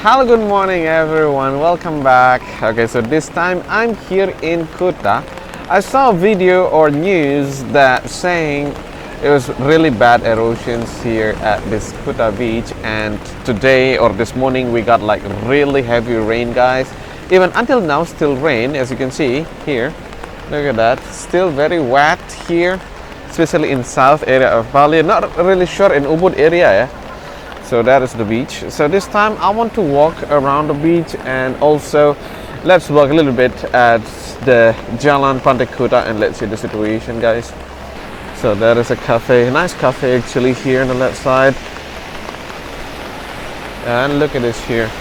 Hello, good morning everyone. Welcome back. Okay, so this time I'm here in Kuta. I saw a video or news that saying it was really bad erosions here at this Kuta Beach, and today or this morning we got like really heavy rain, guys. Even until now still rain, as you can see here. Look at that. Still very wet here, especially in south area of Bali. Not really sure in Ubud area, yeah. So that is the beach. So this time I want to walk around the beach, and also let's walk a little bit at the Jalan Pantai Kuta and let's see the situation, guys. So there is a cafe, nice cafe actually here on the left side. And look at this here.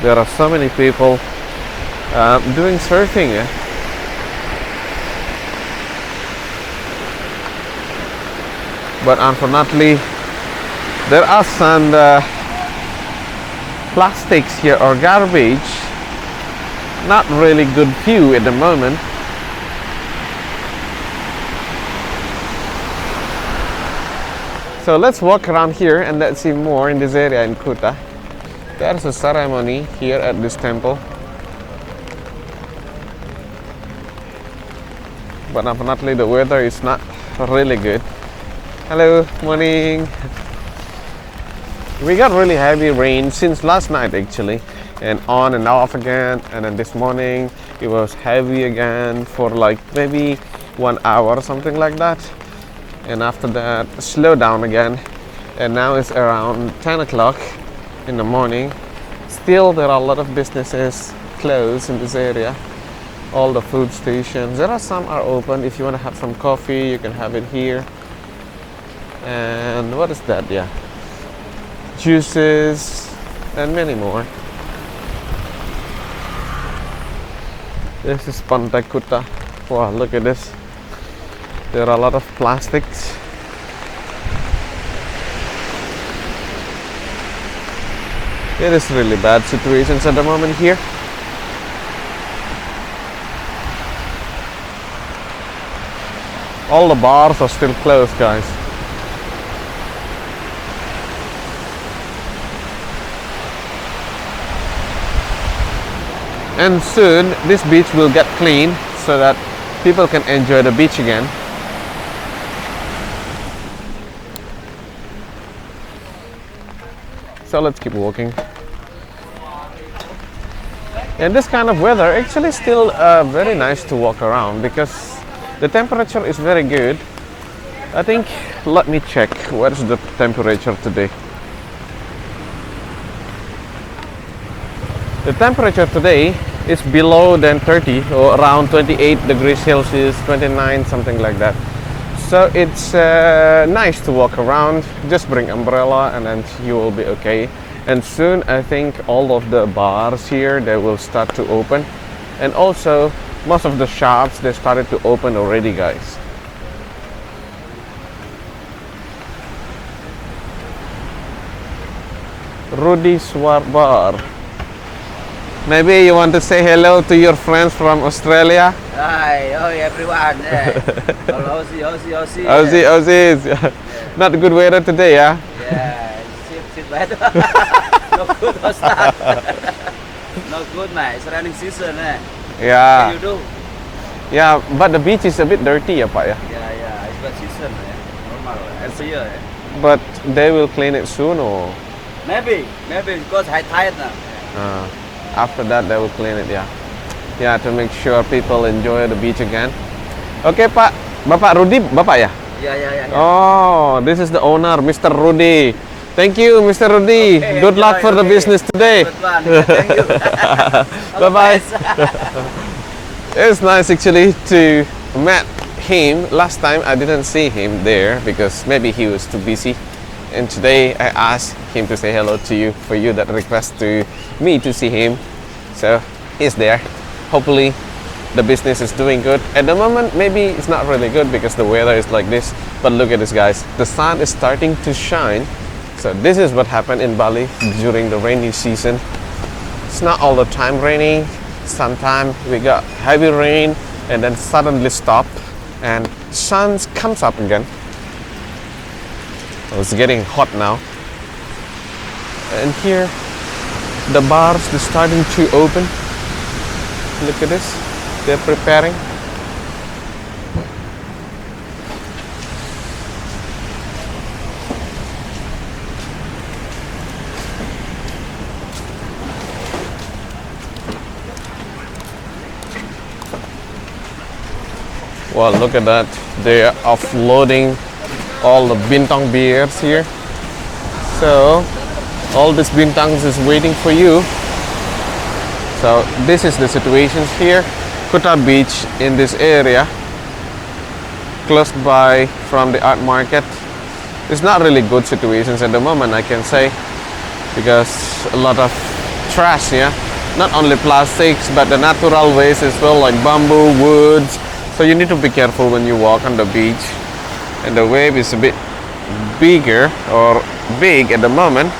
There are so many people doing surfing. Yeah? But unfortunately, there are some plastics here or garbage. Not really good view at the moment. So let's walk around here and let's see more in this area in Kuta. There's a ceremony here at this temple. But unfortunately the weather is not really good. Hello, morning. We got really heavy rain since last night actually, and on and off again, and then this morning it was heavy again for like maybe 1 hour or something like that, and after that slow down again, and now it's around 10 o'clock in the morning. Still there are a lot of businesses closed in this area. All the food stations, there are some are open. If you want to have some coffee you can have it here. And what is that? Yeah, juices and many more. This is Pantai Kuta. Wow, look at this. There are a lot of plastics. It is really bad situations at the moment here. All the bars are still closed, guys. And soon this beach will get clean so that people can enjoy the beach again. So let's keep walking. And this kind of weather actually still very nice to walk around because the temperature is very good. I think, let me check what is the temperature today. The temperature today is below than 30 or around 28 degrees Celsius, 29, something like that. So it's nice to walk around. Just bring umbrella and then you will be okay. And soon I think all of the bars here, they will start to open. And also most of the shops, they started to open already, guys. Rudy Swar Bar. Maybe you want to say hello to your friends from Australia? Hi, everyone. Aussie. Aussies. Yeah. Not good weather today, yeah? Yeah, shit bad. No good, no start. No good, man. It's running season, eh? Yeah. What you do? Yeah, but the beach is a bit dirty, ya, Pak, ya? Yeah. It's bad season, eh? Normal, every year, eh? But they will clean it soon, or? Maybe because high tide now. After that they will clean it, yeah. Yeah, to make sure people enjoy the beach again. Okay, Pak. Bapak Rudy, Bapak ya? Yeah. Oh, this is the owner, Mr. Rudy. Thank you, Mr. Rudy. Okay, Good luck for the business today. Good one. Thank you. Bye-bye. It's nice actually to meet him. Last time I didn't see him there because maybe he was too busy. And today I asked him to say hello to you, for you that request to me to see him. So he's there. Hopefully the business is doing good. At the moment maybe it's not really good because the weather is like this. But look at this, guys. The sun is starting to shine. So this is what happened in Bali during the rainy season. It's not all the time raining. Sometimes we got heavy rain and then suddenly stop and sun comes up again. It's getting hot now. And here The bars are starting to open. Look at this. They're preparing. Well, look at that. They are offloading all the bintang beers here. So, all this bintangs is waiting for you. So, this is the situations here. Kuta Beach in this area, close by from the art market. It's not really good situations at the moment, I can say, because a lot of trash here. Not only plastics, but the natural waste as well, like bamboo, woods. So you need to be careful when you walk on the beach. And the wave is a bit bigger or big at the moment.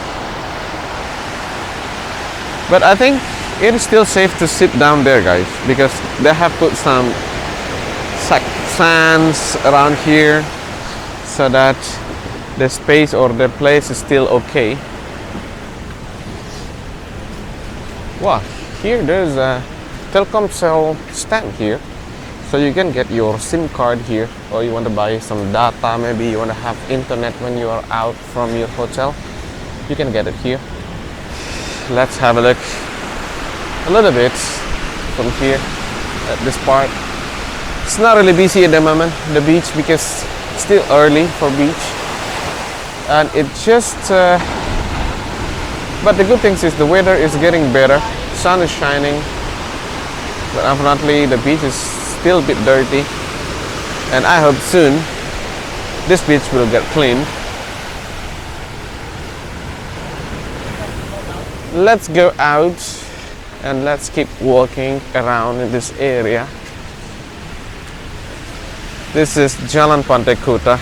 But I think it is still safe to sit down there, guys, because they have put some sands around here so that the space or the place is still okay. Wow, here there's a telecom cell stand here. So you can get your SIM card here, or you want to buy some data, maybe you want to have internet when you are out from your hotel. You can get it here. Let's have a look a little bit from here at this part. It's not really busy at the moment, the beach, because it's still early for beach. And it just, but the good thing is the weather is getting better. Sun is shining, but unfortunately the beach is still a bit dirty, and I hope soon this beach will get clean. Let's go out and let's keep walking around in this area. This is Jalan Pantai Kuta.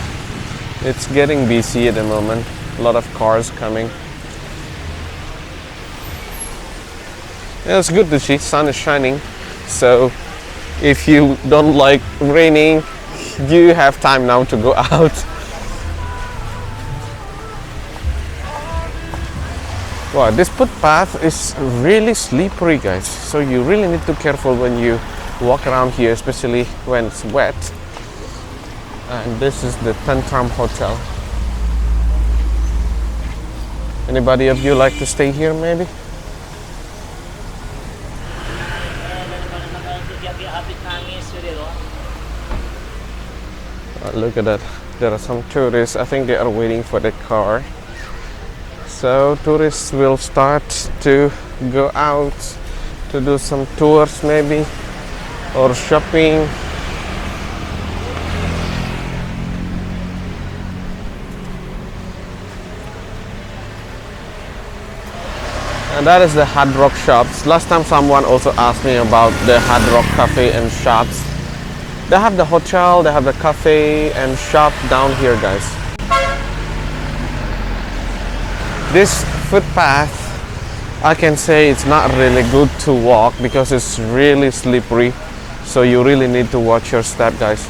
It's getting busy at the moment. A lot of cars coming. Yeah, it's good to see sun is shining. So if you don't like raining, you have time now to go out. Wow, this footpath is really slippery, guys. So you really need to be careful when you walk around here, especially when it's wet. And this is the Tantram Hotel. Anybody of you like to stay here, maybe? Look at that. There are some tourists. I think they are waiting for the car. So tourists will start to go out to do some tours maybe, or shopping. And that is the Hard Rock shops. Last time someone also asked me about the Hard Rock cafe and shops. They have the hotel, they have the cafe and shop down here, guys. This footpath, I can say it's not really good to walk because it's really slippery. So you really need to watch your step, guys.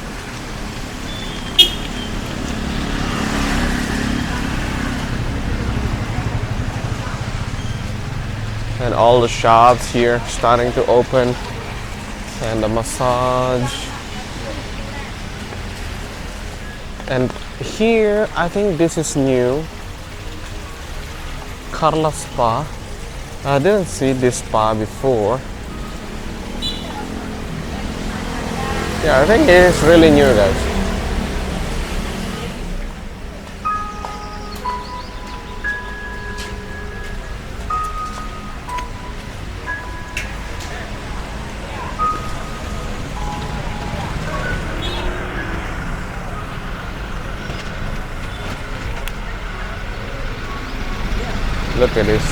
And all the shops here starting to open, and the massage. And here, I think this is new, Carla Spa. I didn't see this spa before. Yeah, I think it is really new, guys. Look at this.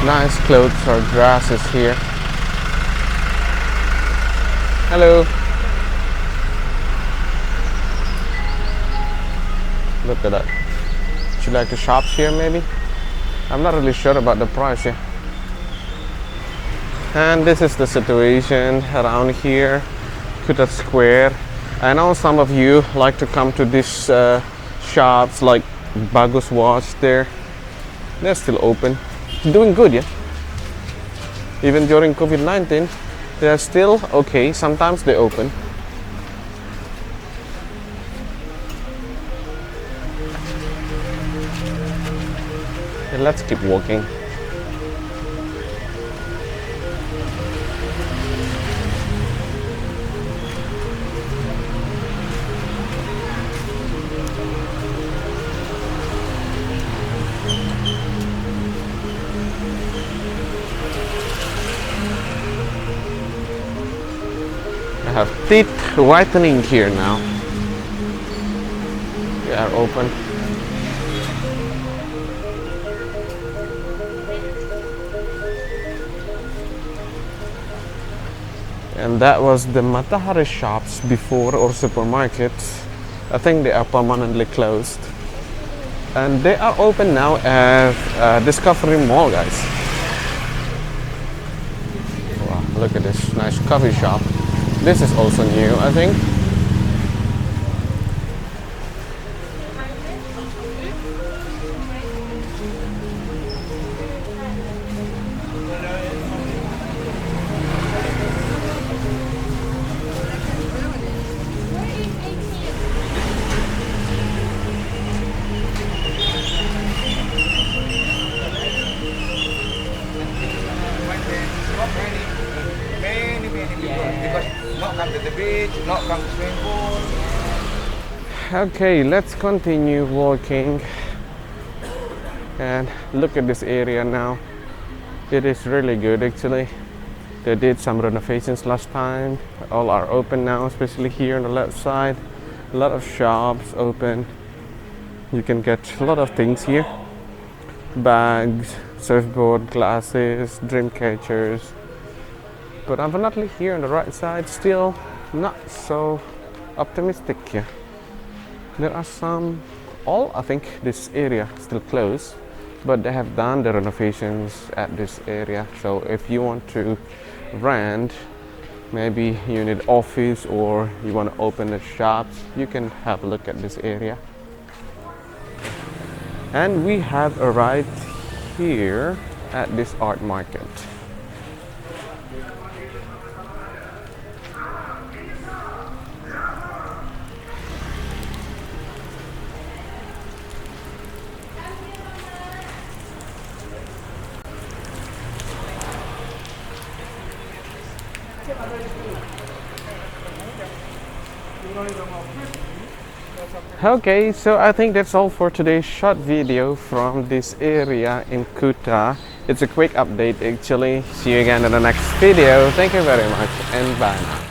Nice clothes or dresses here. Hello. Look at that. Would you like to shop here maybe? I'm not really sure about the price here. And this is the situation around here, Kuta Square. I know some of you like to come to these shops like Bagus Watch there. They're still open. doing good, yeah. Even during COVID-19, they are still okay. Sometimes they open. Okay, let's keep walking. I have teeth whitening here now. They are open. And that was the Matahari shops before, or supermarkets. I think they are permanently closed. And they are open now as Discovery Mall, guys. Wow, look at this nice coffee shop. This is also new, I think. Not come to the beach, not come to swimming pool. Okay, let's continue walking and look at this area now. It is really good actually. They did some renovations last time. All are open now, especially here on the left side. A lot of shops open. You can get a lot of things here. Bags, surfboard, glasses, dream catchers. But unfortunately here on the right side, still not so optimistic here. There are some, I think this area still closed, but they have done the renovations at this area. So if you want to rent, maybe you need office or you want to open the shops, you can have a look at this area. And we have arrived here at this art market. Okay, so I think that's all for today's short video from this area in Kuta. It's a quick update actually. See you again in the next video. Thank you very much and bye now.